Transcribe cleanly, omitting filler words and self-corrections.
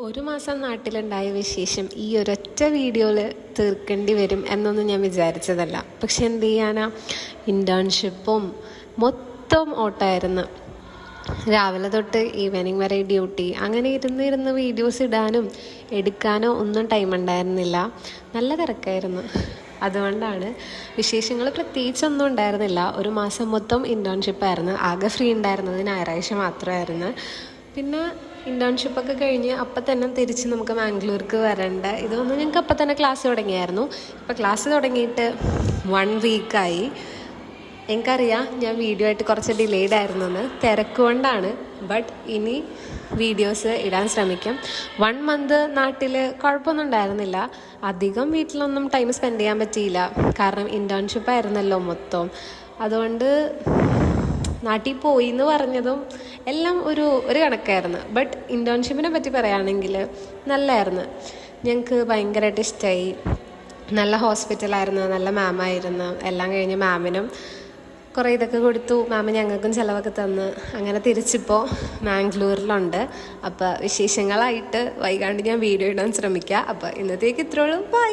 ഒരു മാസം നാട്ടിലുണ്ടായ വിശേഷം ഈ ഒരൊറ്റ വീഡിയോയിൽ തീർക്കേണ്ടി വരും എന്നൊന്നും ഞാൻ വിചാരിച്ചതല്ല. പക്ഷെ എന്ത് ചെയ്യാനാ, ഇൻറ്റേൺഷിപ്പും മൊത്തം ഓട്ടമായിരുന്നു. രാവിലെ തൊട്ട് ഈവനിങ് വരെ ഡ്യൂട്ടി. അങ്ങനെ ഇരുന്ന് വീഡിയോസ് ഇടാനും എടുക്കാനോ ഒന്നും ടൈം ഉണ്ടായിരുന്നില്ല. നല്ല തിരക്കായിരുന്നു. അതുകൊണ്ടാണ് വിശേഷങ്ങൾ പ്രത്യേകിച്ചൊന്നും ഉണ്ടായിരുന്നില്ല. ഒരു മാസം മൊത്തം ഇൻറ്റേൺഷിപ്പായിരുന്നു. ആകെ ഫ്രീ ഉണ്ടായിരുന്നത് ഞായറാഴ്ച മാത്രമായിരുന്നു. പിന്നെ ഇൻറ്റേൺഷിപ്പൊക്കെ കഴിഞ്ഞ് അപ്പം തന്നെ തിരിച്ച് നമുക്ക് മാംഗ്ലൂർക്ക് വരണ്ട. ഇതൊന്നും ഞങ്ങൾക്ക് അപ്പം തന്നെ ക്ലാസ് തുടങ്ങിയായിരുന്നു. ഇപ്പം ക്ലാസ് തുടങ്ങിയിട്ട് 1 വീക്കായി. എനിക്കറിയാം ഞാൻ വീഡിയോ ആയിട്ട് കുറച്ച് ഡിലേഡ് ആയിരുന്നു എന്ന്, തിരക്കുകൊണ്ടാണ്. ബട്ട് ഇനി വീഡിയോസ് ഇടാൻ ശ്രമിക്കും. 1 മന്ത് നാട്ടിൽ കുഴപ്പമൊന്നും ഉണ്ടായിരുന്നില്ല. അധികം വീട്ടിലൊന്നും ടൈം സ്പെൻഡ് ചെയ്യാൻ പറ്റിയില്ല. കാരണം ഇൻറ്റേൺഷിപ്പായിരുന്നല്ലോ മൊത്തം. അതുകൊണ്ട് നാട്ടിൽ പോയി എന്ന് പറഞ്ഞതും എല്ലാം ഒരു കണക്കായിരുന്നു. ബട്ട് ഇൻറ്റേൺഷിപ്പിനെ പറ്റി പറയുകയാണെങ്കിൽ നല്ലതായിരുന്നു. ഞങ്ങൾക്ക് ഭയങ്കരമായിട്ട് ഇഷ്ടമായി. നല്ല ഹോസ്പിറ്റലായിരുന്നു, നല്ല മാമായിരുന്നു. എല്ലാം കഴിഞ്ഞ് മാമിനും കുറേ ഇതൊക്കെ കൊടുത്തു. മാമ് ഞങ്ങൾക്കും ചിലവൊക്കെ തന്ന്. അങ്ങനെ തിരിച്ചിപ്പോൾ മാംഗ്ലൂരിലുണ്ട്. അപ്പോൾ വിശേഷങ്ങളായിട്ട് വൈകാണ്ട് ഞാൻ വീഡിയോ ഇടാൻ ശ്രമിക്കാം. അപ്പോൾ ഇന്നത്തേക്ക് ഇത്രയുള്ളൂ. ബൈ.